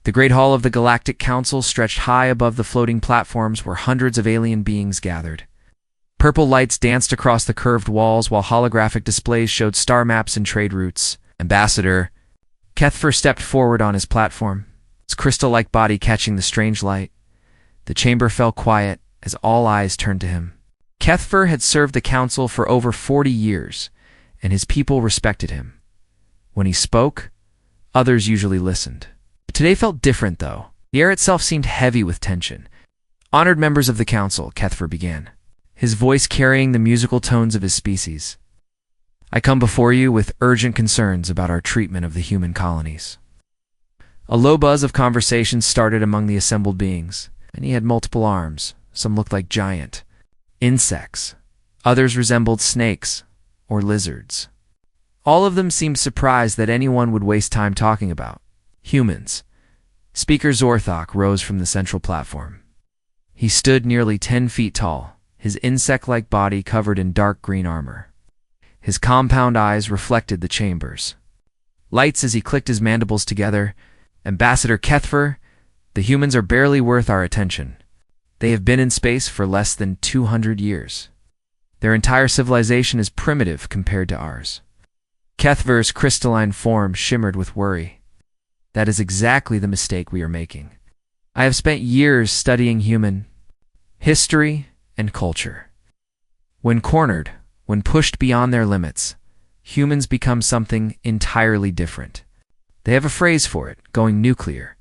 The Great Hall of the Galactic Council stretched high above the floating platforms where hundreds of alien beings gathered. Purple lights danced across the curved walls while holographic displays showed star maps and trade routes. Ambassador Kethfer stepped forward on his platform, his crystal-like body catching the strange light. The chamber fell quiet as all eyes turned to him. Kethfer had served the council for over 40 years, and his people respected him. When he spoke, others usually listened. Today felt different, though. The air itself seemed heavy with tension. Honored members of the council, Kethfer began, his voice carrying the musical tones of his species. I come before you with urgent concerns about our treatment of the human colonies. A low buzz of conversation started among the assembled beings, and he had multiple arms. Some looked like giant insects. Others resembled snakes or lizards. All of them seemed surprised that anyone would waste time talking about humans. Speaker Zorthok rose from the central platform. He stood nearly 10 feet tall, his insect-like body covered in dark green armor. His compound eyes reflected the chambers. Lights as he clicked his mandibles together. Ambassador Kethfer, the humans are barely worth our attention. They have been in space for less than 200 years. Their entire civilization is primitive compared to ours. Kethver's crystalline form shimmered with worry. That is exactly the mistake we are making. I have spent years studying human history and culture. When cornered, when pushed beyond their limits, humans become something entirely different. They have a phrase for it, going nuclear.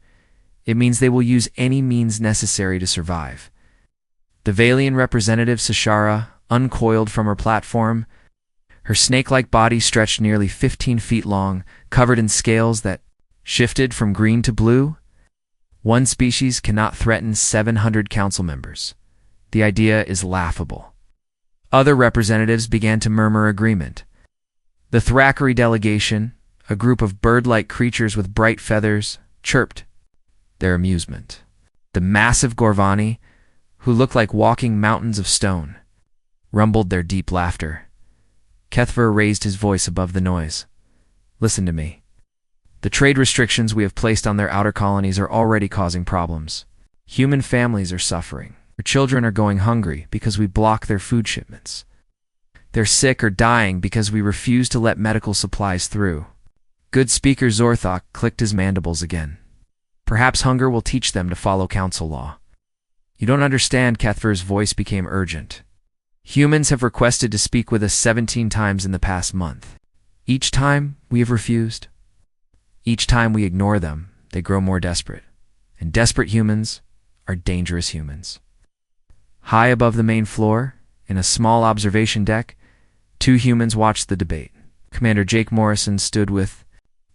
It means they will use any means necessary to survive. The Valian representative Sashara uncoiled from her platform. Her snake-like body stretched nearly 15 feet long, covered in scales that shifted from green to blue. One species cannot threaten 700 council members. The idea is laughable. Other representatives began to murmur agreement. The Thackeray delegation, a group of bird-like creatures with bright feathers, chirped their amusement. The massive Gorvani, who looked like walking mountains of stone, rumbled their deep laughter. Kethver raised his voice above the noise. Listen to me. The trade restrictions we have placed on their outer colonies are already causing problems. Human families are suffering. Their children are going hungry because we block their food shipments. They're sick or dying because we refuse to let medical supplies through. Good Speaker Zorthok clicked his mandibles again. Perhaps hunger will teach them to follow council law. You don't understand, Kethver's voice became urgent. Humans have requested to speak with us 17 times in the past month. Each time, we have refused. Each time we ignore them, they grow more desperate. And desperate humans are dangerous humans. High above the main floor, in a small observation deck, 2 humans watched the debate. Commander Jake Morrison stood with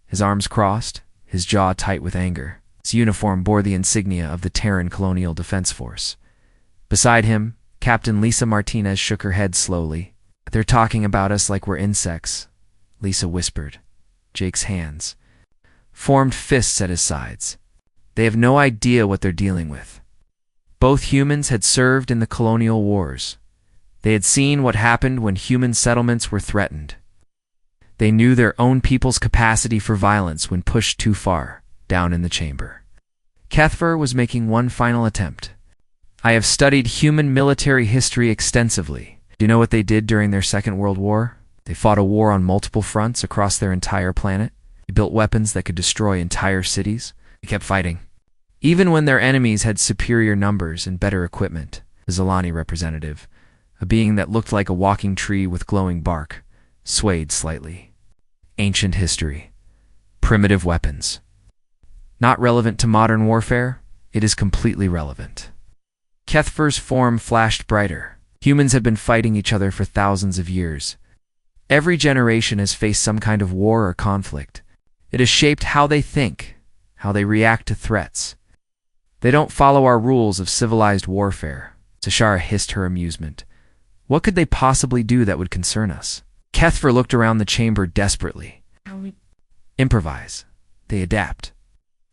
his arms crossed, his jaw tight with anger. His uniform bore the insignia of the Terran Colonial Defense Force. Beside him, Captain Lisa Martinez shook her head slowly. They're talking about us like we're insects, Lisa whispered. Jake's hands formed fists at his sides. They have no idea what they're dealing with. Both humans had served in the colonial wars. They had seen what happened when human settlements were threatened. They knew their own people's capacity for violence when pushed too far down in the chamber. Kethver was making one final attempt. I have studied human military history extensively. Do you know what they did during their Second World War? They fought a war on multiple fronts across their entire planet. They built weapons that could destroy entire cities. They kept fighting. Even when their enemies had superior numbers and better equipment. The Zolani representative, a being that looked like a walking tree with glowing bark, swayed slightly. Ancient history. Primitive weapons. Not relevant to modern warfare, it is completely relevant. Kethver's form flashed brighter. Humans have been fighting each other for thousands of years. Every generation has faced some kind of war or conflict. It has shaped how they think, how they react to threats. They don't follow our rules of civilized warfare. Sashara hissed her amusement. What could they possibly do that would concern us? Kethver looked around the chamber desperately. Improvise. They adapt.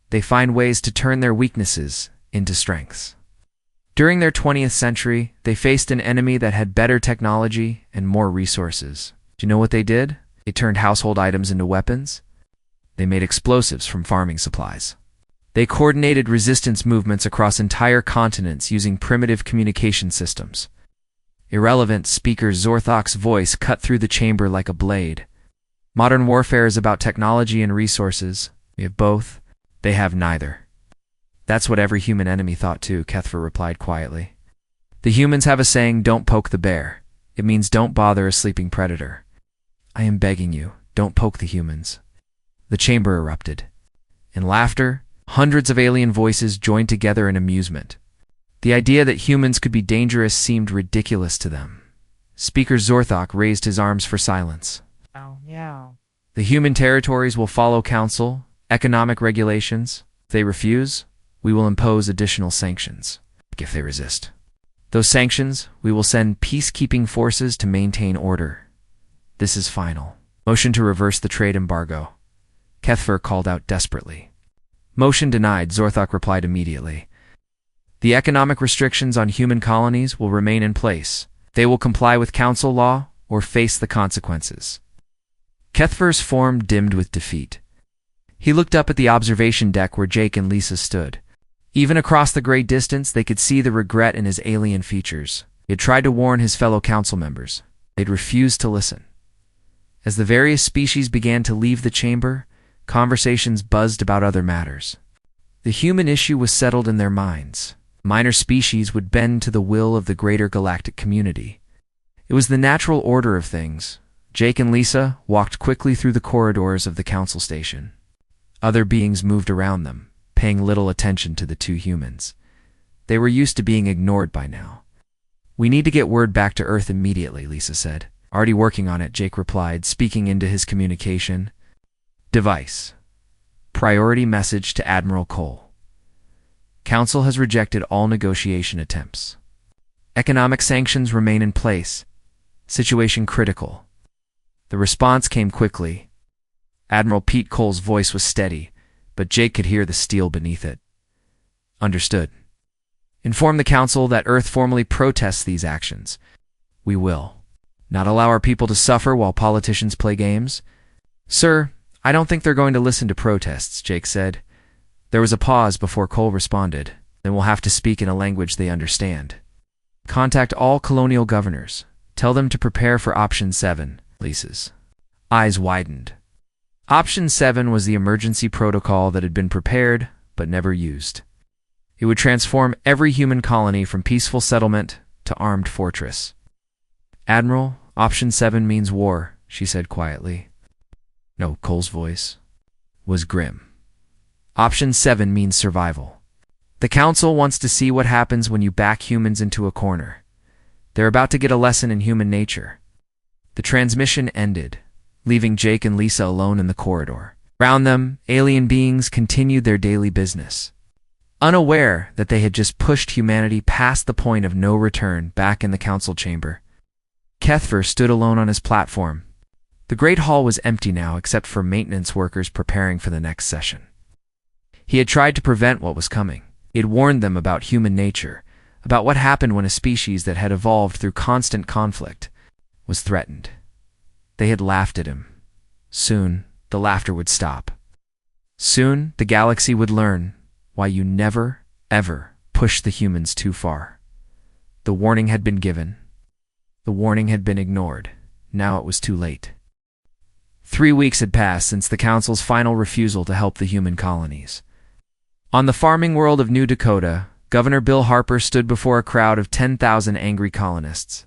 They find ways to turn their weaknesses into strengths. During their 20th century, they faced an enemy that had better technology and more resources. Do you know what they did? They turned household items into weapons. They made explosives from farming supplies. They coordinated resistance movements across entire continents using primitive communication systems. Irrelevant Speaker Zorthok's voice cut through the chamber like a blade. Modern warfare is about technology and resources. We have both. They have neither. That's what every human enemy thought too, Kethfer replied quietly. The humans have a saying, don't poke the bear. It means don't bother a sleeping predator. I am begging you, don't poke the humans. The chamber erupted. In laughter, hundreds of alien voices joined together in amusement. The idea that humans could be dangerous seemed ridiculous to them. Speaker Zorthok raised his arms for silence. Oh, yeah. The human territories will follow council, economic regulations. If they refuse, we will impose additional sanctions. If they resist those sanctions, we will send peacekeeping forces to maintain order. This is final. Motion to reverse the trade embargo. Kethfer called out desperately. Motion denied, Zorthok replied immediately. The economic restrictions on human colonies will remain in place. They will comply with council law or face the consequences. Kethfer's form dimmed with defeat. He looked up at the observation deck where Jake and Lisa stood. Even across the great distance, they could see the regret in his alien features. He had tried to warn his fellow council members. They'd refused to listen. As the various species began to leave the chamber, conversations buzzed about other matters. The human issue was settled in their minds. Minor species would bend to the will of the greater galactic community. It was the natural order of things. Jake and Lisa walked quickly through the corridors of the council station. Other beings moved around them, paying little attention to the two humans. They were used to being ignored by now. We need to get word back to Earth immediately, Lisa said. Already working on it, Jake replied, speaking into his communication. Device. Priority message to Admiral Cole. Council has rejected all negotiation attempts. Economic sanctions remain in place. Situation critical. The response came quickly. Admiral Pete Cole's voice was steady, but Jake could hear the steel beneath it. Understood. Inform the Council that Earth formally protests these actions. We will not allow our people to suffer while politicians play games. Sir, I don't think they're going to listen to protests, Jake said. There was a pause before Cole responded. Then we'll have to speak in a language they understand. Contact all colonial governors. Tell them to prepare for Option 7, Lisa's eyes widened. Option 7 was the emergency protocol that had been prepared but never used. It would transform every human colony from peaceful settlement to armed fortress. Admiral, Option 7 means war, she said quietly. No, Cole's voice was grim. Option 7 means survival. The Council wants to see what happens when you back humans into a corner. They're about to get a lesson in human nature. The transmission ended, leaving Jake and Lisa alone in the corridor. Around them, alien beings continued their daily business, unaware that they had just pushed humanity past the point of no return back in the council chamber. Kethfer stood alone on his platform. The great hall was empty now except for maintenance workers preparing for the next session. He had tried to prevent what was coming. He had warned them about human nature, about what happened when a species that had evolved through constant conflict was threatened. They had laughed at him. Soon, the laughter would stop. Soon, the galaxy would learn why you never, ever push the humans too far. The warning had been given. The warning had been ignored. Now it was too late. 3 weeks had passed since the Council's final refusal to help the human colonies. On the farming world of New Dakota, Governor Bill Harper stood before a crowd of 10,000 angry colonists.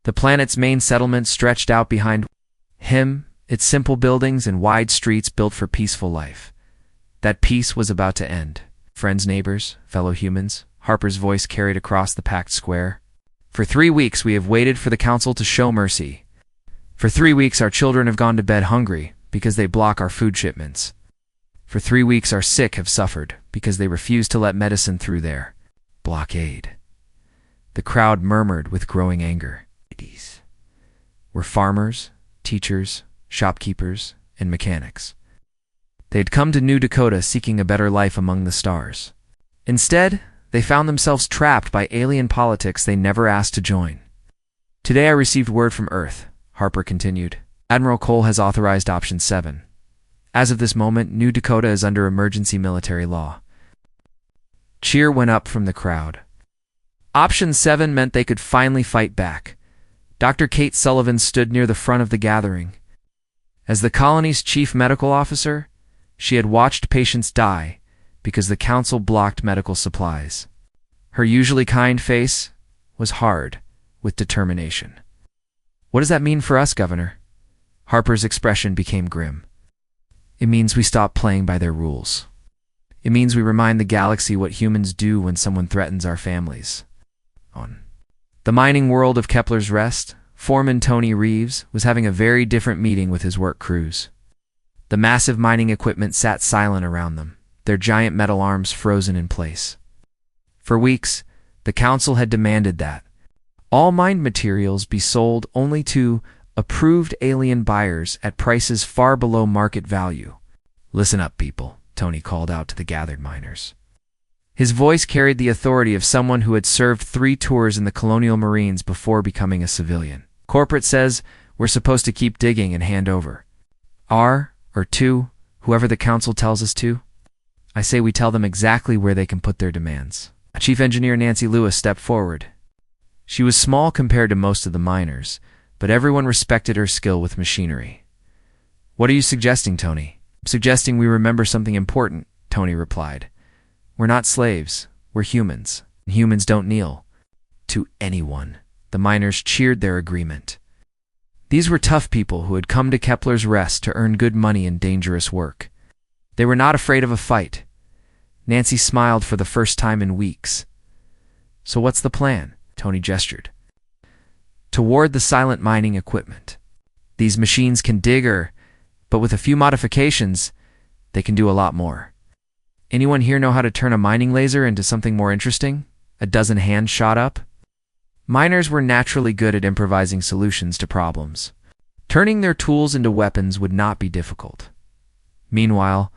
The planet's main settlement stretched out behind him, its simple buildings and wide streets built for peaceful life. That peace was about to end. Friends, neighbors, fellow humans, Harper's voice carried across the packed square. For 3 weeks we have waited for the Council to show mercy. For 3 weeks our children have gone to bed hungry because they block our food shipments. For 3 weeks our sick have suffered because they refuse to let medicine through their blockade. The crowd murmured with growing anger. These were farmers, teachers, shopkeepers, and mechanics. They had come to New Dakota seeking a better life among the stars. Instead, they found themselves trapped by alien politics they never asked to join. Today I received word from Earth, Harper continued. Admiral Cole has authorized Option 7. As of this moment, New Dakota is under emergency military law. Cheer went up from the crowd. Option 7 meant they could finally fight back. Dr. Kate Sullivan stood near the front of the gathering. As the colony's chief medical officer, she had watched patients die because the council blocked medical supplies. Her usually kind face was hard with determination. "What does that mean for us, Governor?" Harper's expression became grim. "It means we stop playing by their rules. It means we remind the galaxy what humans do when someone threatens our families." On the mining world of Kepler's Rest, Foreman Tony Reeves was having a very different meeting with his work crews. The massive mining equipment sat silent around them, their giant metal arms frozen in place. For weeks, the council had demanded that all mined materials be sold only to approved alien buyers at prices far below market value. "Listen up, people," Tony called out to the gathered miners. His voice carried the authority of someone who had served 3 tours in the Colonial Marines before becoming a civilian. "Corporate says we're supposed to keep digging and hand over. Or to whoever the council tells us to. I say we tell them exactly where they can put their demands." Chief Engineer Nancy Lewis stepped forward. She was small compared to most of the miners, but everyone respected her skill with machinery. "What are you suggesting, Tony?" "I'm suggesting we remember something important," Tony replied. "We're not slaves. We're humans. And humans don't kneel to anyone." The miners cheered their agreement. These were tough people who had come to Kepler's Rest to earn good money in dangerous work. They were not afraid of a fight. Nancy smiled for the first time in weeks. "So what's the plan?" Tony gestured toward the silent mining equipment. "These machines can dig but with a few modifications, they can do a lot more. Anyone here know how to turn a mining laser into something more interesting?" A dozen hands shot up. Miners were naturally good at improvising solutions to problems. Turning their tools into weapons would not be difficult. Meanwhile,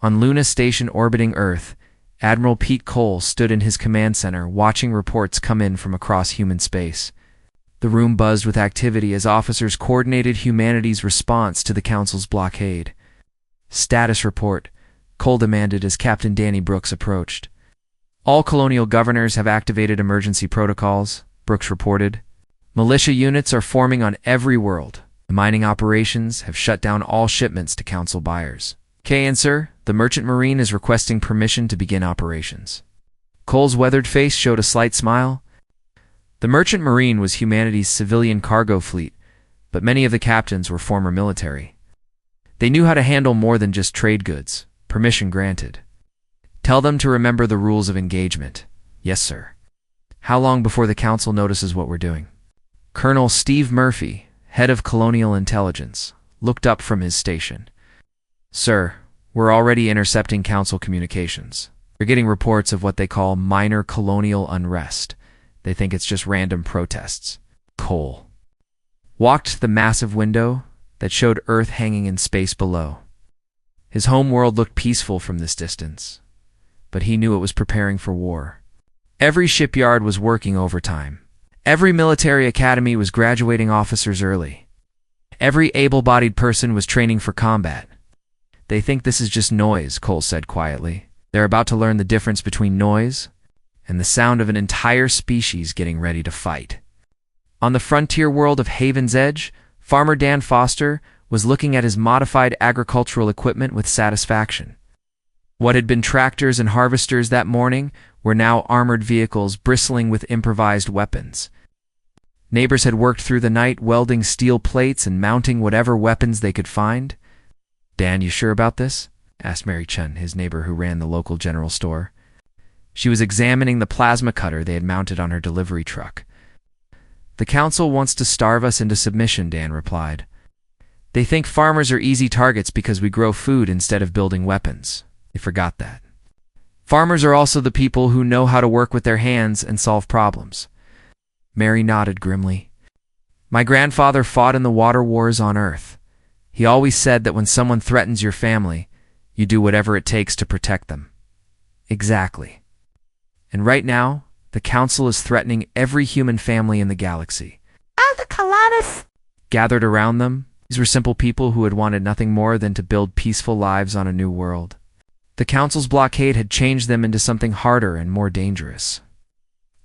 on Luna Station orbiting Earth, Admiral Pete Cole stood in his command center watching reports come in from across human space. The room buzzed with activity as officers coordinated humanity's response to the Council's blockade. "Status report," Cole demanded as Captain Danny Brooks approached. "All colonial governors have activated emergency protocols," Brooks reported. "Militia units are forming on every world. The mining operations have shut down all shipments to Council buyers. Sir, the Merchant Marine is requesting permission to begin operations." Cole's weathered face showed a slight smile. The Merchant Marine was humanity's civilian cargo fleet, but many of the captains were former military. They knew how to handle more than just trade goods. Permission granted. "Tell them to remember the rules of engagement." "Yes, sir." "How long before the Council notices what we're doing?" Colonel Steve Murphy, head of Colonial Intelligence, looked up from his station. "Sir, we're already intercepting Council communications. They're getting reports of what they call minor colonial unrest. They think it's just random protests." Cole walked to the massive window that showed Earth hanging in space below. His home world looked peaceful from this distance, but he knew it was preparing for war. Every shipyard was working overtime. Every military academy was graduating officers early. Every able-bodied person was training for combat. "They think this is just noise," Cole said quietly. "They're about to learn the difference between noise and the sound of an entire species getting ready to fight." On the frontier world of Haven's Edge, Farmer Dan Foster was looking at his modified agricultural equipment with satisfaction. What had been tractors and harvesters that morning were now armored vehicles bristling with improvised weapons. Neighbors had worked through the night welding steel plates and mounting whatever weapons they could find. "Dan, you sure about this?" asked Mary Chun, his neighbor who ran the local general store. She was examining the plasma cutter they had mounted on her delivery truck. "The Council wants to starve us into submission," Dan replied. "They think farmers are easy targets because we grow food instead of building weapons. They forgot that. Farmers are also the people who know how to work with their hands and solve problems." Mary nodded grimly. "My grandfather fought in the water wars on Earth. He always said that when someone threatens your family, you do whatever it takes to protect them." "Exactly. And right now, the Council is threatening every human family in the galaxy." "All the Colanas!" Gathered around them, these were simple people who had wanted nothing more than to build peaceful lives on a new world. The Council's blockade had changed them into something harder and more dangerous.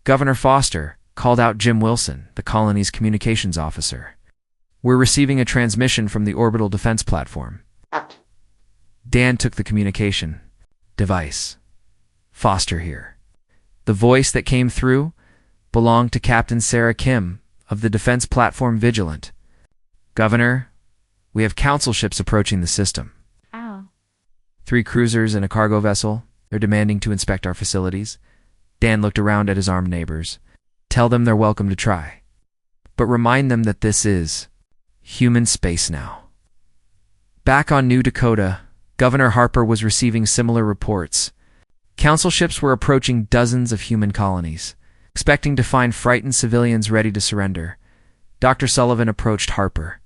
Governor Foster called out Jim Wilson, the colony's communications officer. "We're receiving a transmission from the orbital defense platform." Dan took the communication device. "Foster here." The voice that came through belonged to Captain Sarah Kim of the Defense Platform Vigilant. "Governor, we have council ships approaching the system. Ow. 3 cruisers and a cargo vessel. They're demanding to inspect our facilities." Dan looked around at his armed neighbors. "Tell them they're welcome to try. But remind them that this is human space now." Back on New Dakota, Governor Harper was receiving similar reports. Council ships were approaching dozens of human colonies, expecting to find frightened civilians ready to surrender. Dr. Sullivan approached Harper.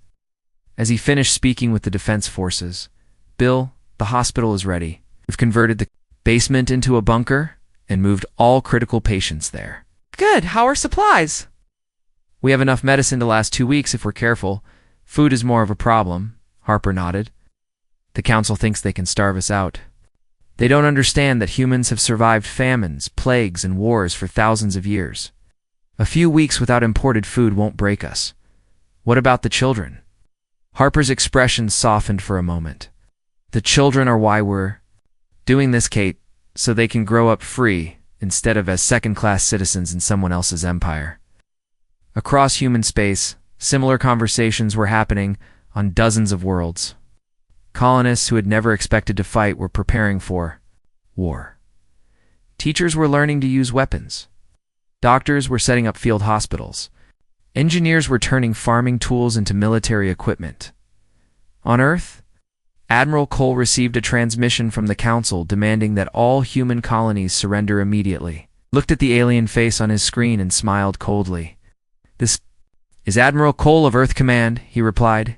As he finished speaking with the defense forces, "Bill, the hospital is ready. We've converted the basement into a bunker and moved all critical patients there." "Good. How are supplies?" "We have enough medicine to last 2 weeks if we're careful. Food is more of a problem," Harper nodded. "The council thinks they can starve us out. They don't understand that humans have survived famines, plagues, and wars for thousands of years. A few weeks without imported food won't break us. What about the children?" Harper's expression softened for a moment. "The children are why we're doing this, Kate, so they can grow up free instead of as second-class citizens in someone else's empire." Across human space, similar conversations were happening on dozens of worlds. Colonists who had never expected to fight were preparing for war. Teachers were learning to use weapons. Doctors were setting up field hospitals. Engineers were turning farming tools into military equipment. On Earth, Admiral Cole received a transmission from the Council demanding that all human colonies surrender immediately. Looked at the alien face on his screen and smiled coldly. "This is Admiral Cole of Earth Command," he replied.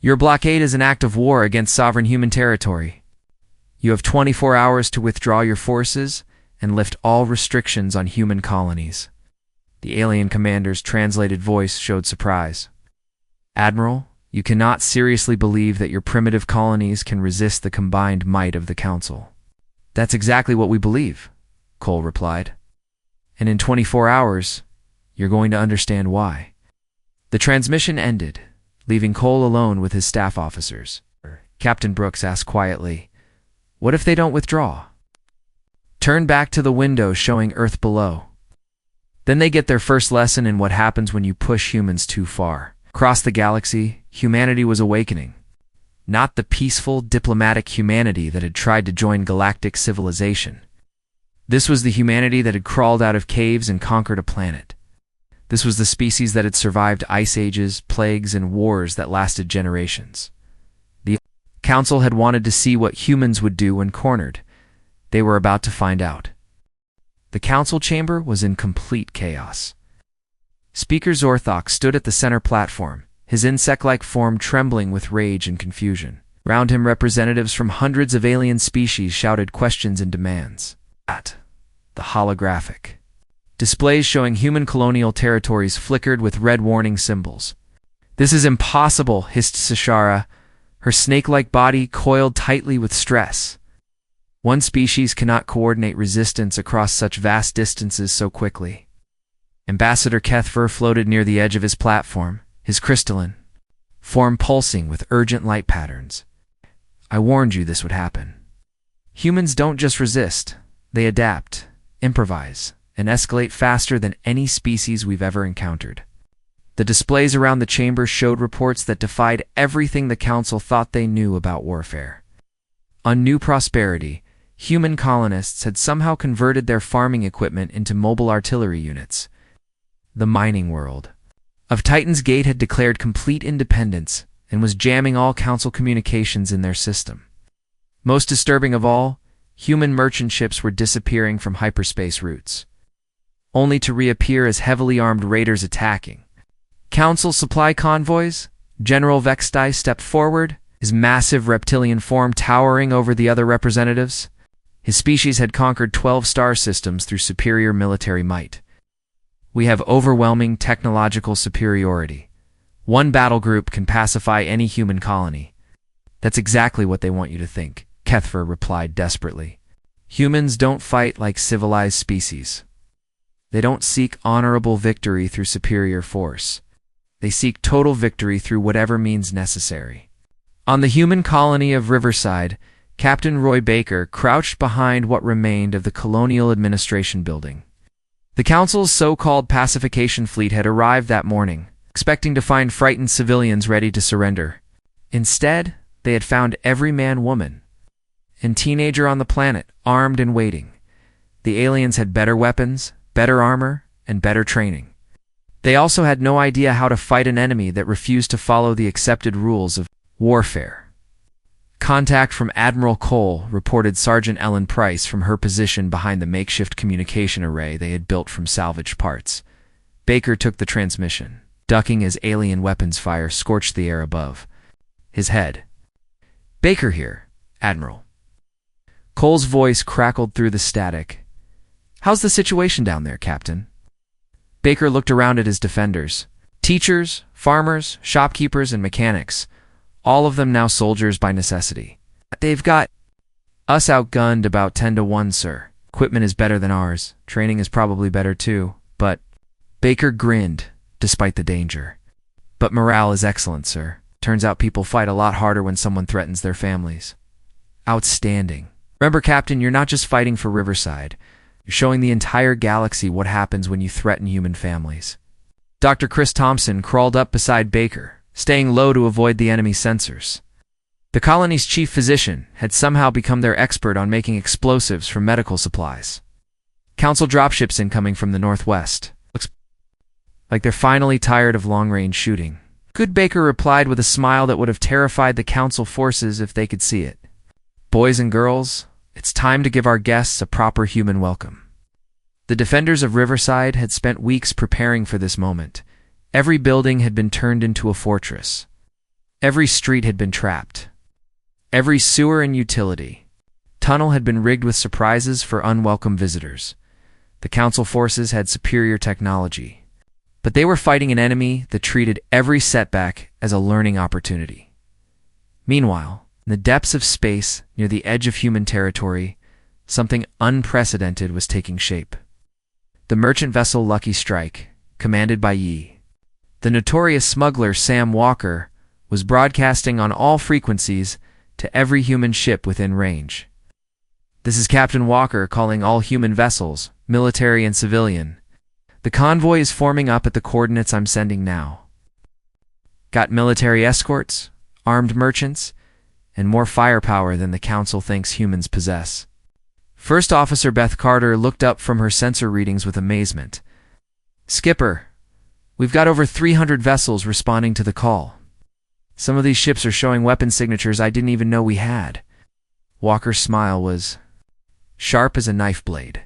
"Your blockade is an act of war against sovereign human territory. You have 24 hours to withdraw your forces and lift all restrictions on human colonies." The alien commander's translated voice showed surprise. "Admiral, you cannot seriously believe that your primitive colonies can resist the combined might of the Council." "That's exactly what we believe," Cole replied. "And in 24 hours, you're going to understand why." The transmission ended, leaving Cole alone with his staff officers. Captain Brooks asked quietly, "What if they don't withdraw?" "Turn back to the window showing Earth below. Then they get their first lesson in what happens when you push humans too far." Across the galaxy, humanity was awakening. Not the peaceful, diplomatic humanity that had tried to join galactic civilization. This was the humanity that had crawled out of caves and conquered a planet. This was the species that had survived ice ages, plagues, and wars that lasted generations. The Council had wanted to see what humans would do when cornered. They were about to find out. The Council chamber was in complete chaos. Speaker Zorthok stood at the center platform, his insect-like form trembling with rage and confusion. Round him, representatives from hundreds of alien species shouted questions and demands. At the holographic displays showing human colonial territories flickered with red warning symbols. "This is impossible," hissed Sashara, her snake-like body coiled tightly with stress. "One species cannot coordinate resistance across such vast distances so quickly." Ambassador Kethver floated near the edge of his platform, his crystalline form pulsing with urgent light patterns. "I warned you this would happen. Humans don't just resist, they adapt, improvise, and escalate faster than any species we've ever encountered." The displays around the chamber showed reports that defied everything the Council thought they knew about warfare. On New Prosperity, human colonists had somehow converted their farming equipment into mobile artillery units. The mining world of Titan's Gate had declared complete independence and was jamming all Council communications in their system. Most disturbing of all, human merchant ships were disappearing from hyperspace routes, only to reappear as heavily armed raiders attacking. Council supply convoys, General Vextai stepped forward, his massive reptilian form towering over the other representatives. His species had conquered 12 star systems through superior military might. "We have overwhelming technological superiority. One battle group can pacify any human colony." "That's exactly what they want you to think," Kethfer replied desperately. Humans don't fight like civilized species. They don't seek honorable victory through superior force. They seek total victory through whatever means necessary. On the human colony of Riverside, Captain Roy Baker crouched behind what remained of the Colonial Administration building. The Council's so-called pacification fleet had arrived that morning, expecting to find frightened civilians ready to surrender. Instead, they had found every man, woman, and teenager on the planet, armed and waiting. The aliens had better weapons, better armor, and better training. They also had no idea how to fight an enemy that refused to follow the accepted rules of warfare. Contact from Admiral Cole reported Sergeant Ellen Price from her position behind the makeshift communication array they had built from salvaged parts. Baker took the transmission, ducking as alien weapons fire scorched the air above his head. Baker here, Admiral. Cole's voice crackled through the static. How's the situation down there, Captain? Baker looked around at his defenders. Teachers, farmers, shopkeepers, and mechanics. All of them now soldiers by necessity. They've got us outgunned about 10-1, sir. Equipment is better than ours. Training is probably better too, but... Baker grinned, despite the danger. But morale is excellent, sir. Turns out people fight a lot harder when someone threatens their families. Outstanding. Remember, Captain, you're not just fighting for Riverside. You're showing the entire galaxy what happens when you threaten human families. Dr. Chris Thompson crawled up beside Baker, staying low to avoid the enemy sensors. The colony's chief physician had somehow become their expert on making explosives from medical supplies. Council dropships incoming from the northwest. Looks like they're finally tired of long-range shooting. Good, Baker replied with a smile that would have terrified the Council forces if they could see it. Boys and girls, it's time to give our guests a proper human welcome. The defenders of Riverside had spent weeks preparing for this moment. Every building had been turned into a fortress. Every street had been trapped. Every sewer and utility tunnel had been rigged with surprises for unwelcome visitors. The Council forces had superior technology, but they were fighting an enemy that treated every setback as a learning opportunity. Meanwhile, in the depths of space, near the edge of human territory, something unprecedented was taking shape. The merchant vessel Lucky Strike, commanded by Yi, the notorious smuggler Sam Walker, was broadcasting on all frequencies to every human ship within range. This is Captain Walker calling all human vessels, military and civilian. The convoy is forming up at the coordinates I'm sending now. Got military escorts, armed merchants, and more firepower than the Council thinks humans possess. First Officer Beth Carter looked up from her sensor readings with amazement. Skipper, we've got over 300 vessels responding to the call. Some of these ships are showing weapon signatures I didn't even know we had. Walker's smile was sharp as a knife blade.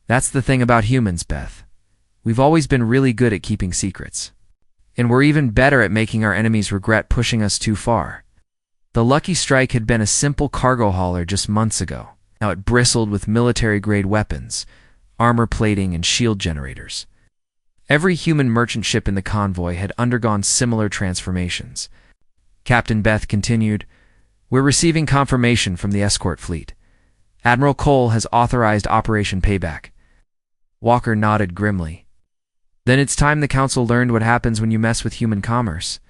That's the thing about humans, Beth. We've always been really good at keeping secrets. And we're even better at making our enemies regret pushing us too far. The Lucky Strike had been a simple cargo hauler just months ago. Now it bristled with military-grade weapons, armor plating, and shield generators. Every human merchant ship in the convoy had undergone similar transformations. Captain Beth continued, We're receiving confirmation from the escort fleet. Admiral Cole has authorized Operation Payback. Walker nodded grimly. Then it's time the Council learned what happens when you mess with human commerce.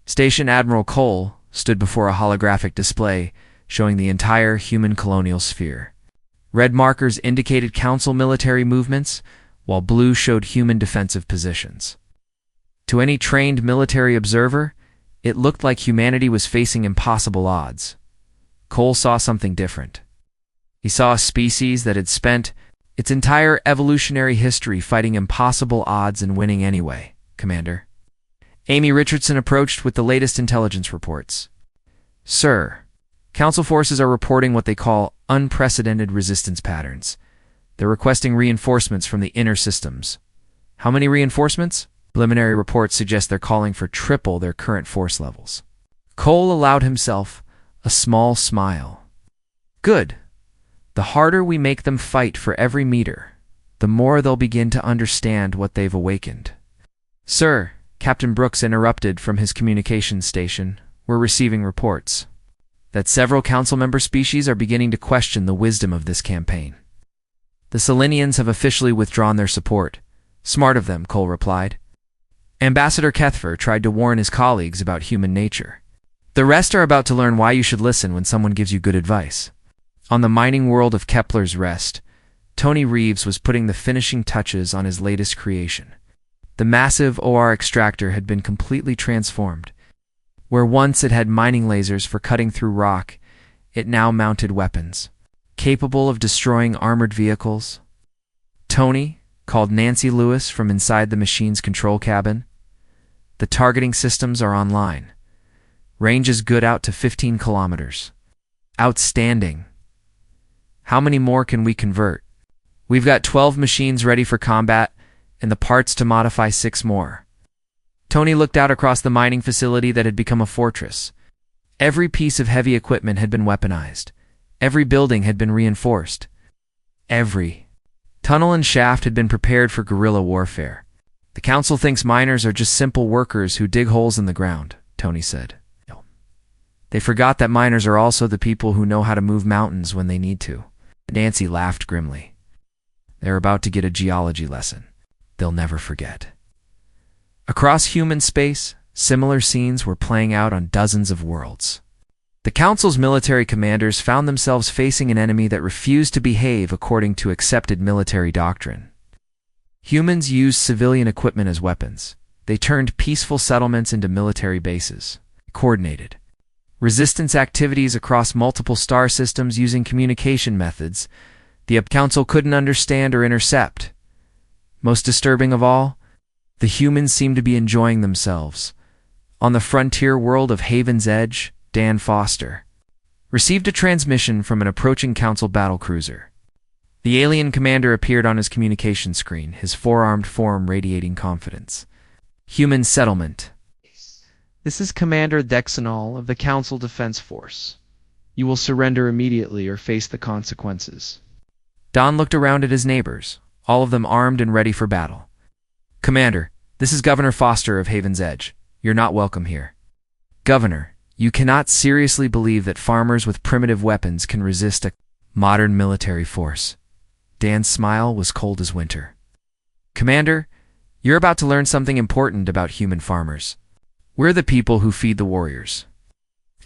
Station Admiral Cole stood before a holographic display showing the entire human colonial sphere. Red markers indicated Council military movements, while blue showed human defensive positions. To any trained military observer, it looked like humanity was facing impossible odds. Cole saw something different. He saw a species that had spent its entire evolutionary history fighting impossible odds and winning anyway, Commander. Amy Richardson approached with the latest intelligence reports. Sir, Council forces are reporting what they call unprecedented resistance patterns. They're requesting reinforcements from the inner systems. How many reinforcements? Preliminary reports suggest they're calling for triple their current force levels. Cole allowed himself a small smile. Good. The harder we make them fight for every meter, the more they'll begin to understand what they've awakened. Sir, Captain Brooks interrupted from his communications station. We're receiving reports. that several council member species are beginning to question the wisdom of this campaign. The Selenians have officially withdrawn their support. Smart of them, Cole replied. Ambassador Kethfer tried to warn his colleagues about human nature. The rest are about to learn why you should listen when someone gives you good advice. On the mining world of Kepler's Rest, Tony Reeves was putting the finishing touches on his latest creation. The massive OR extractor had been completely transformed. Where once it had mining lasers for cutting through rock, it now mounted weapons, capable of destroying armored vehicles. Tony called Nancy Lewis from inside the machine's control cabin. The targeting systems are online. Range is good out to 15 kilometers. Outstanding. How many more can we convert? We've got 12 machines ready for combat, and the parts to modify 6 more. Tony looked out across the mining facility that had become a fortress. Every piece of heavy equipment had been weaponized. Every building had been reinforced. Every tunnel and shaft had been prepared for guerrilla warfare. The council thinks miners are just simple workers who dig holes in the ground, Tony said. They forgot that miners are also the people who know how to move mountains when they need to. Nancy laughed grimly. They're about to get a geology lesson they'll never forget. Across human space, similar scenes were playing out on dozens of worlds. The Council's military commanders found themselves facing an enemy that refused to behave according to accepted military doctrine. Humans used civilian equipment as weapons. They turned peaceful settlements into military bases. Coordinated resistance activities across multiple star systems using communication methods the Council couldn't understand or intercept. Most disturbing of all, the humans seemed to be enjoying themselves. On the frontier world of Haven's Edge, Dan Foster received a transmission from an approaching Council battlecruiser. The alien commander appeared on his communication screen, his four-armed form radiating confidence. Human settlement. This is Commander Dexenol of the Council Defense Force. You will surrender immediately or face the consequences. Don looked around at his neighbors, all of them armed and ready for battle. Commander, this is Governor Foster of Haven's Edge. You're not welcome here. Governor, you cannot seriously believe that farmers with primitive weapons can resist a modern military force. Dan's smile was cold as winter. Commander, you're about to learn something important about human farmers. We're the people who feed the warriors.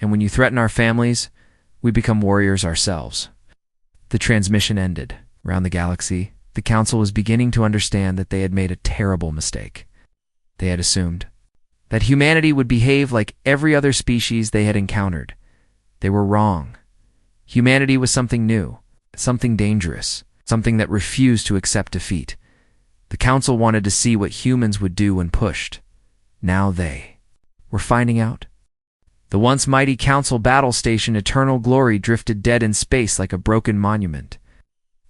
And when you threaten our families, we become warriors ourselves. The transmission ended. Around the galaxy, the Council was beginning to understand that they had made a terrible mistake. They had assumed that humanity would behave like every other species they had encountered. They were wrong. Humanity was something new, something dangerous, something that refused to accept defeat. The Council wanted to see what humans would do when pushed. Now they were finding out. The once mighty Council battle station Eternal Glory drifted dead in space like a broken monument.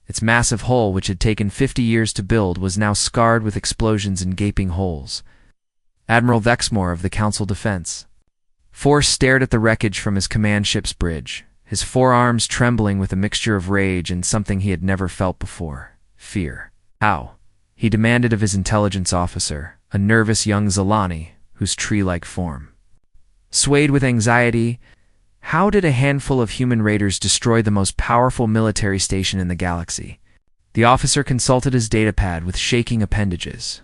Its massive hull, which had taken 50 years to build, was now scarred with explosions and gaping holes. Admiral Vexmore of the Council Defense Force stared at the wreckage from his command ship's bridge, his forearms trembling with a mixture of rage and something he had never felt before, fear. How? He demanded of his intelligence officer, a nervous young Zalani, whose tree-like form swayed with anxiety. How did a handful of human raiders destroy the most powerful military station in the galaxy? The officer consulted his datapad with shaking appendages.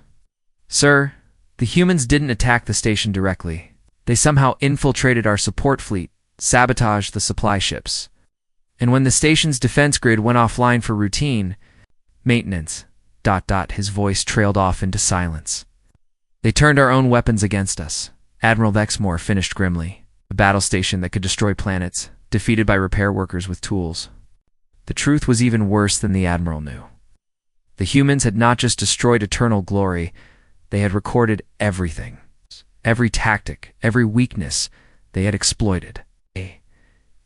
Sir, the humans didn't attack the station directly. They somehow infiltrated our support fleet, sabotaged the supply ships. And when the station's defense grid went offline for routine maintenance, his voice trailed off into silence. They turned our own weapons against us, Admiral Vexmore finished grimly. A battle station that could destroy planets, defeated by repair workers with tools. The truth was even worse than the Admiral knew. The humans had not just destroyed Eternal Glory, they had recorded everything. Every tactic, every weakness they had exploited.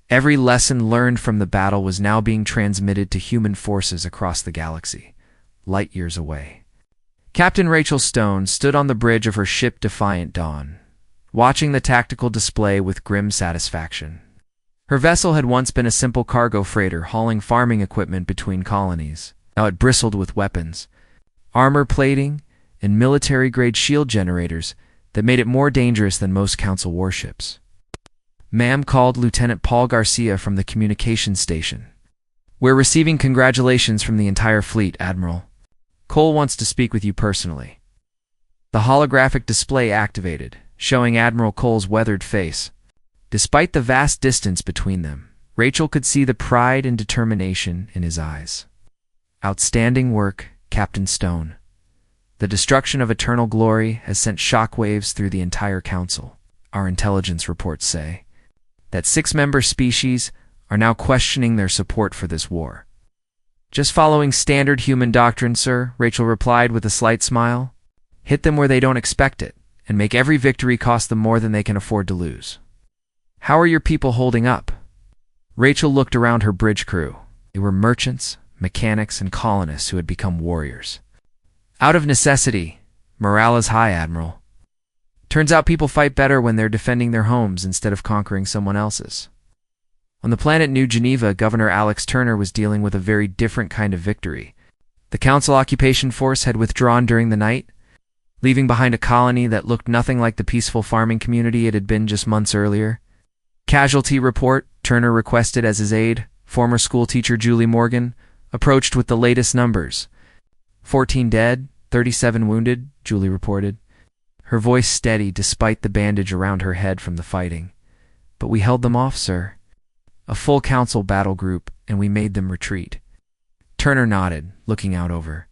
Every lesson learned from the battle was now being transmitted to human forces across the galaxy, light years away. Captain Rachel Stone stood on the bridge of her ship Defiant Dawn, watching the tactical display with grim satisfaction. Her vessel had once been a simple cargo freighter hauling farming equipment between colonies. Now it bristled with weapons, armor plating, and military-grade shield generators that made it more dangerous than most Council warships. Ma'am, called Lieutenant Paul Garcia from the communications station. We're receiving congratulations from the entire fleet, Admiral. Cole wants to speak with you personally. The holographic display activated, showing Admiral Cole's weathered face. Despite the vast distance between them, Rachel could see the pride and determination in his eyes. Outstanding work, Captain Stone. The destruction of eternal glory has sent shockwaves through the entire Council. Our intelligence reports say that 6-member species are now questioning their support for this war. Just following standard human doctrine, sir, Rachel replied with a slight smile. Hit them where they don't expect it, and make every victory cost them more than they can afford to lose. How are your people holding up? Rachel looked around her bridge crew. They were merchants, mechanics, and colonists who had become warriors. Out of necessity, morale is high, Admiral. Turns out people fight better when they're defending their homes instead of conquering someone else's. On the planet New Geneva, Governor Alex Turner was dealing with a very different kind of victory. The Council occupation force had withdrawn during the night, leaving behind a colony that looked nothing like the peaceful farming community it had been just months earlier. Casualty report, Turner requested as his aide, former schoolteacher Julie Morgan, approached with the latest numbers. 14 dead, 37 wounded, Julie reported. Her voice steady despite the bandage around her head from the fighting. But we held them off, sir. A full Council battle group, and we made them retreat. Turner nodded, looking out over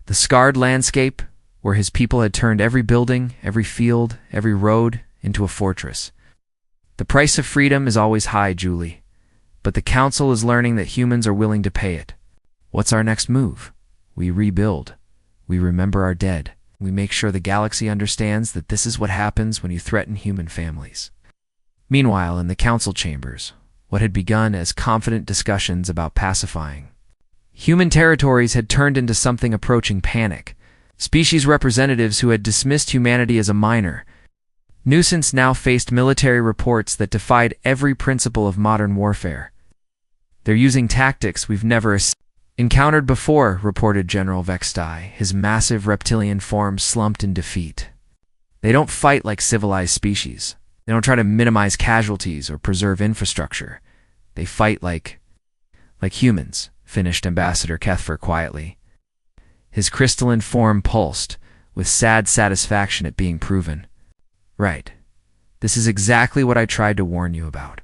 the scarred landscape where his people had turned every building, every field, every road into a fortress. The price of freedom is always high, Julie, but the Council is learning that humans are willing to pay it. What's our next move? We rebuild. We remember our dead. We make sure the galaxy understands that this is what happens when you threaten human families. Meanwhile, in the Council chambers, what had begun as confident discussions about pacifying human territories had turned into something approaching panic. Species representatives who had dismissed humanity as a minor nuisance now faced military reports that defied every principle of modern warfare. They're using tactics we've never encountered before, reported General Vextai, his massive reptilian form slumped in defeat. They don't fight like civilized species. They don't try to minimize casualties or preserve infrastructure. They fight like humans, finished Ambassador Kethfer quietly. His crystalline form pulsed, with sad satisfaction at being proven. Right. This is exactly what I tried to warn you about.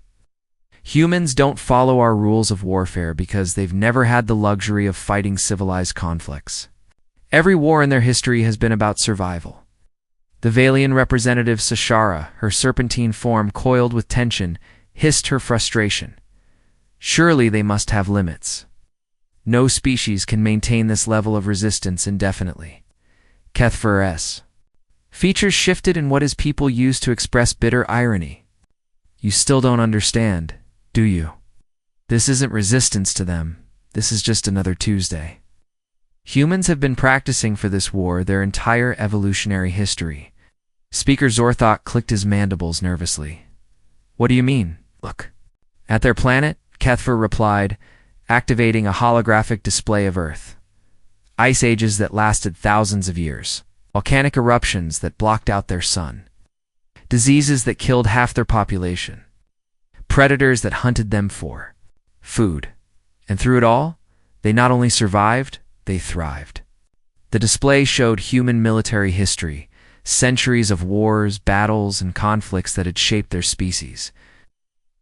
Humans don't follow our rules of warfare because they've never had the luxury of fighting civilized conflicts. Every war in their history has been about survival. The Valian representative Sashara, her serpentine form coiled with tension, hissed her frustration. Surely they must have limits. No species can maintain this level of resistance indefinitely. Kethfer's features shifted in what his people use to express bitter irony. You still don't understand, do you? This isn't resistance to them. This is just another Tuesday. Humans have been practicing for this war their entire evolutionary history. Speaker Zorthok clicked his mandibles nervously. What do you mean? Look. At their planet, Kethfer replied, activating a holographic display of Earth. Ice ages that lasted thousands of years. Volcanic eruptions that blocked out their sun. Diseases that killed half their population. Predators that hunted them for food. And through it all, they not only survived, they thrived. The display showed human military history, centuries of wars, battles, and conflicts that had shaped their species.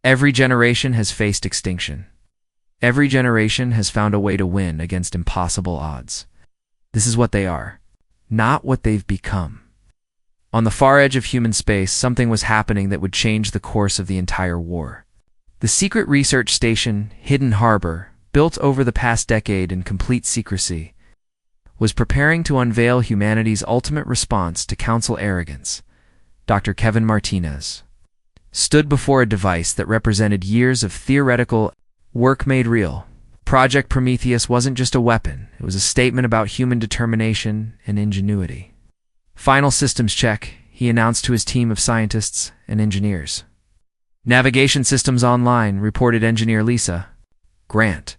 Every generation has faced extinction. Every generation has found a way to win against impossible odds. This is what they are, not what they've become. On the far edge of human space, something was happening that would change the course of the entire war. The secret research station, Hidden Harbor, built over the past decade in complete secrecy, was preparing to unveil humanity's ultimate response to Council arrogance. Dr. Kevin Martinez stood before a device that represented years of theoretical work made real. Project Prometheus wasn't just a weapon, it was a statement about human determination and ingenuity. Final systems check, he announced to his team of scientists and engineers. Navigation systems online, reported engineer Lisa Grant.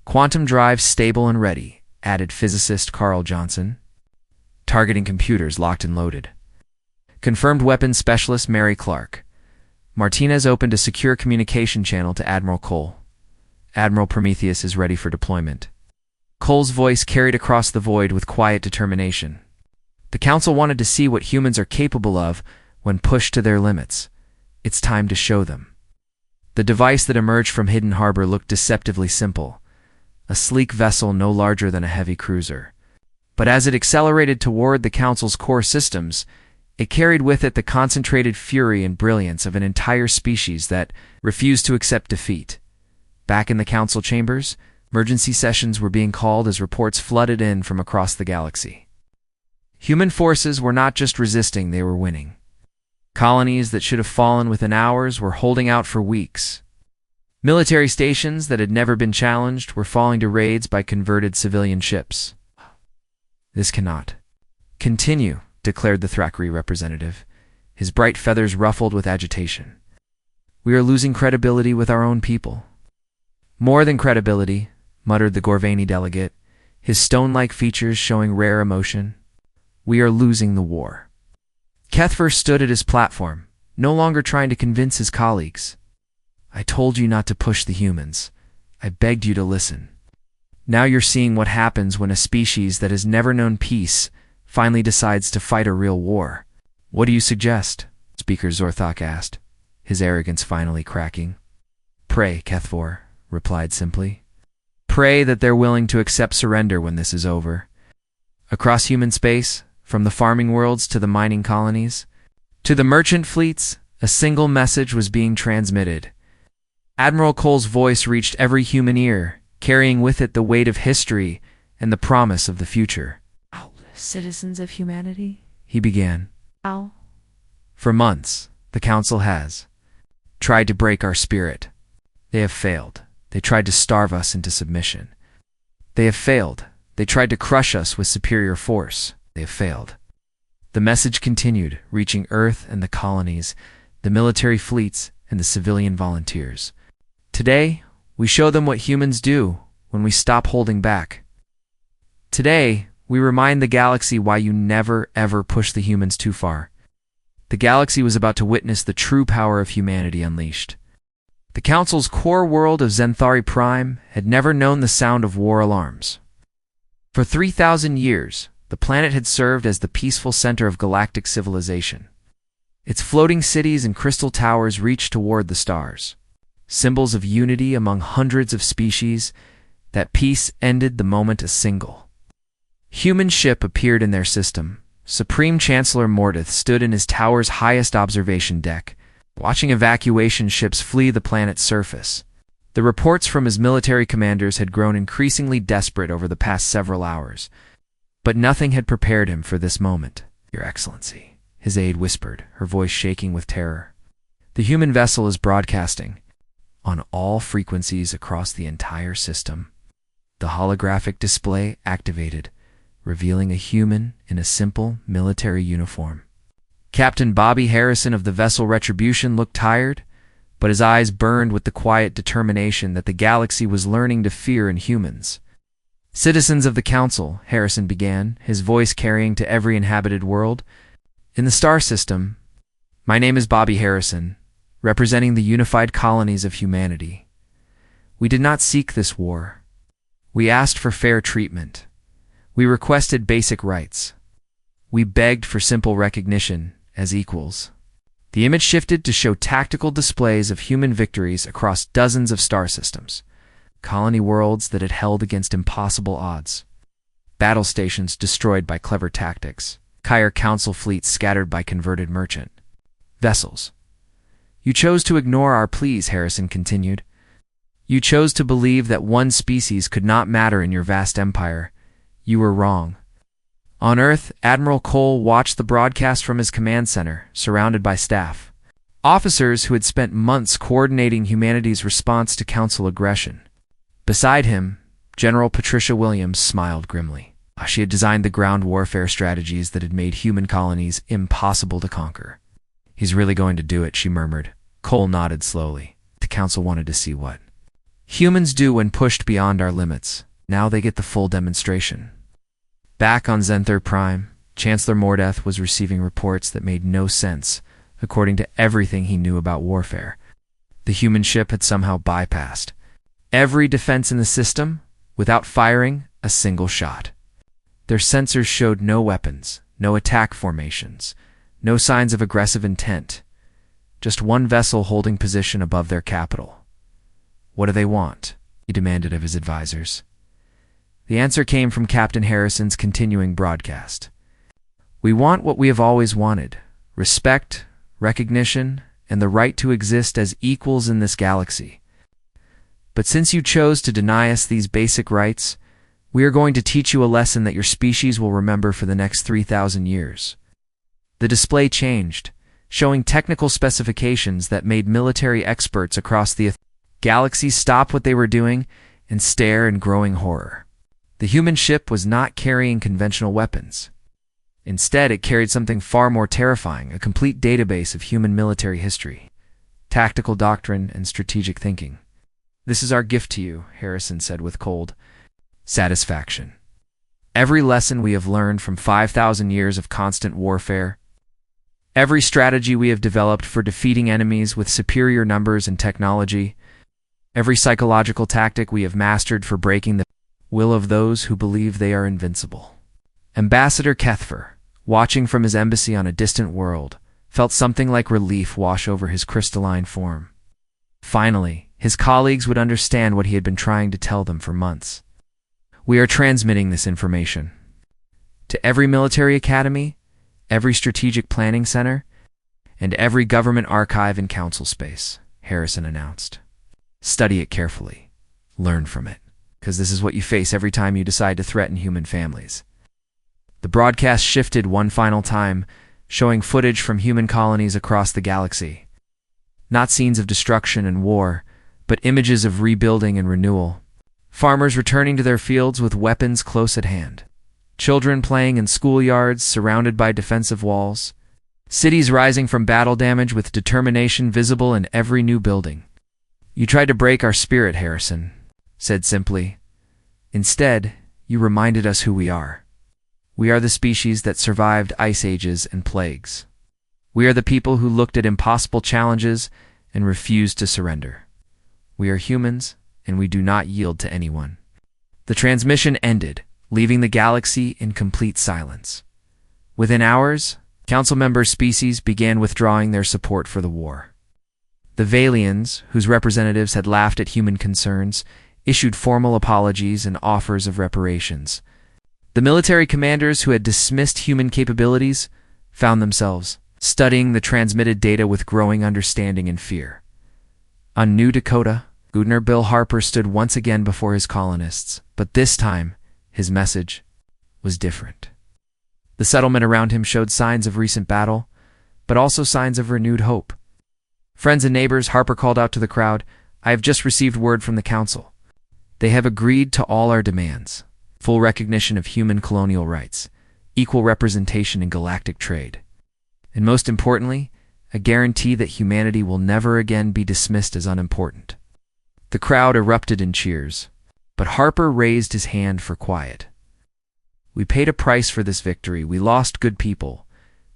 Quantum drive stable and ready, added physicist Carl Johnson. Targeting computers locked and loaded. Confirmed weapons specialist Mary Clark. Martinez opened a secure communication channel to Admiral Cole. Admiral Prometheus is ready for deployment. Cole's voice carried across the void with quiet determination. The Council wanted to see what humans are capable of when pushed to their limits. It's time to show them. The device that emerged from Hidden Harbor looked deceptively simple, a sleek vessel no larger than a heavy cruiser. But as it accelerated toward the Council's core systems, it carried with it the concentrated fury and brilliance of an entire species that refused to accept defeat. Back in the Council chambers, emergency sessions were being called as reports flooded in from across the galaxy. Human forces were not just resisting, they were winning. Colonies that should have fallen within hours were holding out for weeks. Military stations that had never been challenged were falling to raids by converted civilian ships. This cannot continue, declared the Thrakri representative, his bright feathers ruffled with agitation. We are losing credibility with our own people. More than credibility, muttered the Gorvani delegate, his stone-like features showing rare emotion. We are losing the war. Kethver stood at his platform, no longer trying to convince his colleagues. I told you not to push the humans. I begged you to listen. Now you're seeing what happens when a species that has never known peace finally decides to fight a real war. What do you suggest? Speaker Zorthok asked, his arrogance finally cracking. Pray, Kethvor replied simply. Pray that they're willing to accept surrender when this is over. Across human space, from the farming worlds to the mining colonies, to the merchant fleets, a single message was being transmitted. Admiral Cole's voice reached every human ear, carrying with it the weight of history and the promise of the future. Citizens of humanity, he began. How? For months, the Council has tried to break our spirit. They have failed. They tried to starve us into submission. They have failed. They tried to crush us with superior force. They have failed. The message continued, reaching Earth and the colonies, the military fleets, and the civilian volunteers. Today, we show them what humans do when we stop holding back. Today, we remind the galaxy why you never, ever push the humans too far. The galaxy was about to witness the true power of humanity unleashed. The Council's core world of Zenthari Prime had never known the sound of war alarms. For 3,000 years, the planet had served as the peaceful center of galactic civilization. Its floating cities and crystal towers reached toward the stars, symbols of unity among hundreds of species. That peace ended the moment a single human ship appeared in their system. Supreme Chancellor Mordith stood in his tower's highest observation deck, watching evacuation ships flee the planet's surface. The reports from his military commanders had grown increasingly desperate over the past several hours. But nothing had prepared him for this moment. Your Excellency, his aide whispered, her voice shaking with terror. The human vessel is broadcasting on all frequencies across the entire system. The holographic display activated, revealing a human in a simple military uniform. Captain Bobby Harrison of the vessel Retribution looked tired, but his eyes burned with the quiet determination that the galaxy was learning to fear in humans. Citizens of the Council, Harrison began, his voice carrying to every inhabited world. In the star system, my name is Bobby Harrison, representing the unified colonies of humanity. We did not seek this war. We asked for fair treatment. We requested basic rights. We begged for simple recognition as equals. The image shifted to show tactical displays of human victories across dozens of star systems. Colony worlds that had held against impossible odds. Battle stations destroyed by clever tactics. Kyre Council fleets scattered by converted merchant vessels. You chose to ignore our pleas, Harrison continued. You chose to believe that one species could not matter in your vast empire. You were wrong. On Earth, Admiral Cole watched the broadcast from his command center, surrounded by staff. Officers who had spent months coordinating humanity's response to Council aggression. Beside him, General Patricia Williams smiled grimly. She had designed the ground warfare strategies that had made human colonies impossible to conquer. He's really going to do it, she murmured. Cole nodded slowly. The Council wanted to see what humans do when pushed beyond our limits. Now they get the full demonstration. Back on Zenthar Prime, Chancellor Mordeth was receiving reports that made no sense according to everything he knew about warfare. The human ship had somehow bypassed every defense in the system without firing a single shot. Their sensors showed no weapons, no attack formations, no signs of aggressive intent. Just one vessel holding position above their capital. "What do they want?" he demanded of his advisors. The answer came from Captain Harrison's continuing broadcast. "We want what we have always wanted: respect, recognition, and the right to exist as equals in this galaxy. But since you chose to deny us these basic rights, we are going to teach you a lesson that your species will remember for the next 3,000 years." The display changed, showing technical specifications that made military experts across the galaxy stop what they were doing and stare in growing horror. The human ship was not carrying conventional weapons. Instead, it carried something far more terrifying: a complete database of human military history, tactical doctrine, and strategic thinking. "This is our gift to you," Harrison said with cold satisfaction. "Every lesson we have learned from 5,000 years of constant warfare, every strategy we have developed for defeating enemies with superior numbers and technology, every psychological tactic we have mastered for breaking the will of those who believe they are invincible." Ambassador Kethfer, watching from his embassy on a distant world, felt something like relief wash over his crystalline form. Finally, his colleagues would understand what he had been trying to tell them for months. "We are transmitting this information to every military academy, every strategic planning center, and every government archive in council space," Harrison announced. "Study it carefully. Learn from it, because this is what you face every time you decide to threaten human families." The broadcast shifted one final time, showing footage from human colonies across the galaxy. Not scenes of destruction and war, but images of rebuilding and renewal. Farmers returning to their fields with weapons close at hand. Children playing in schoolyards surrounded by defensive walls. Cities rising from battle damage with determination visible in every new building. "You tried to break our spirit," Harrison said simply. "Instead, you reminded us who we are. We are the species that survived ice ages and plagues. We are the people who looked at impossible challenges and refused to surrender. We are humans, and we do not yield to anyone." The transmission ended, leaving the galaxy in complete silence. Within hours, council member species began withdrawing their support for the war. The Valians, whose representatives had laughed at human concerns, issued formal apologies and offers of reparations. The military commanders who had dismissed human capabilities found themselves studying the transmitted data with growing understanding and fear. On New Dakota, Gouverneur Bill Harper stood once again before his colonists, but this time, his message was different. The settlement around him showed signs of recent battle, but also signs of renewed hope. "Friends and neighbors," Harper called out to the crowd, "I have just received word from the council. They have agreed to all our demands: full recognition of human colonial rights, equal representation in galactic trade, and most importantly, a guarantee that humanity will never again be dismissed as unimportant." The crowd erupted in cheers, but Harper raised his hand for quiet. "We paid a price for this victory. We lost good people.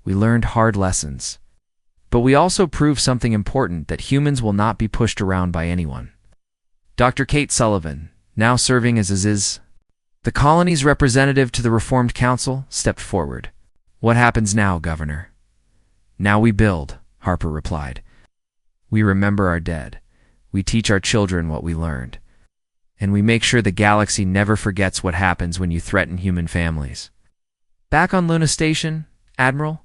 We learned hard lessons. But we also proved something important: that humans will not be pushed around by anyone." Dr. Kate Sullivan, now serving as the colony's representative to the Reformed Council, stepped forward. "What happens now, Governor?" "Now we build," Harper replied. "We remember our dead. We teach our children what we learned. And we make sure the galaxy never forgets what happens when you threaten human families." Back on Luna Station, Admiral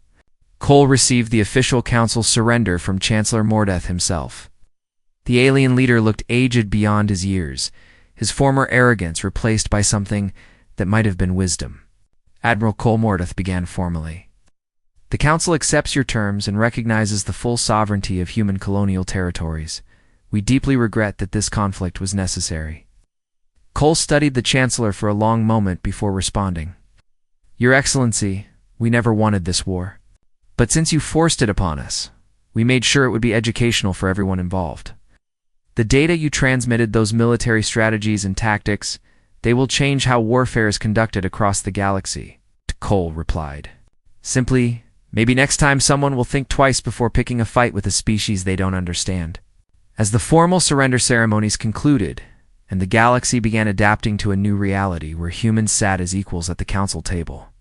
Cole received the official council's surrender from Chancellor Mordeth himself. The alien leader looked aged beyond his years, his former arrogance replaced by something that might have been wisdom. Admiral Cole Mordeth began formally. "The Council accepts your terms and recognizes the full sovereignty of human colonial territories. We deeply regret that this conflict was necessary." Cole studied the Chancellor for a long moment before responding. "Your Excellency, we never wanted this war. But since you forced it upon us, we made sure it would be educational for everyone involved. The data you transmitted, those military strategies and tactics, they will change how warfare is conducted across the galaxy," Cole replied. "Simply Maybe next time someone will think twice before picking a fight with a species they don't understand. As the formal surrender ceremonies concluded, and the galaxy began adapting to a new reality where humans sat as equals at the council table,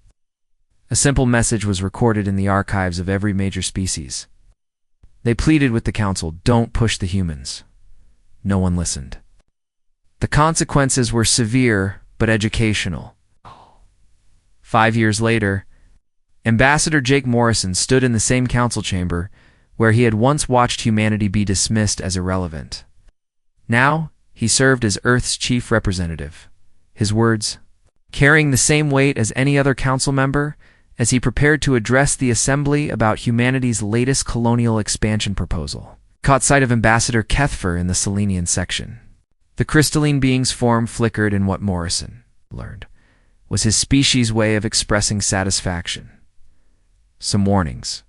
a simple message was recorded in the archives of every major species. They pleaded with the council, "Don't push the humans." No one listened. The consequences were severe but educational. 5 years later, Ambassador Jake Morrison stood in the same council chamber where he had once watched humanity be dismissed as irrelevant. Now, he served as Earth's chief representative, his words carrying the same weight as any other council member as he prepared to address the assembly about humanity's latest colonial expansion proposal. Caught sight of Ambassador Kethfer in the Selenian section. The crystalline being's form flickered in what Morrison learned was his species' way of expressing satisfaction. Some warnings,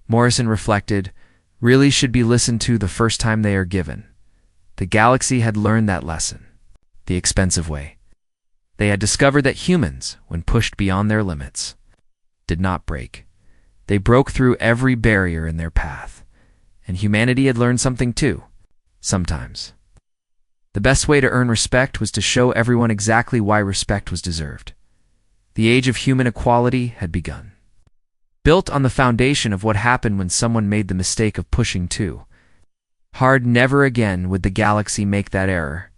Morrison reflected, really should be listened to the first time they are given. The galaxy had learned that lesson, the expensive way. They had discovered that humans, when pushed beyond their limits, did not break. They broke through every barrier in their path. And humanity had learned something too, sometimes. The best way to earn respect was to show everyone exactly why respect was deserved. The age of human equality had begun. Built on the foundation of what happened when someone made the mistake of pushing too hard, never again would the galaxy make that error.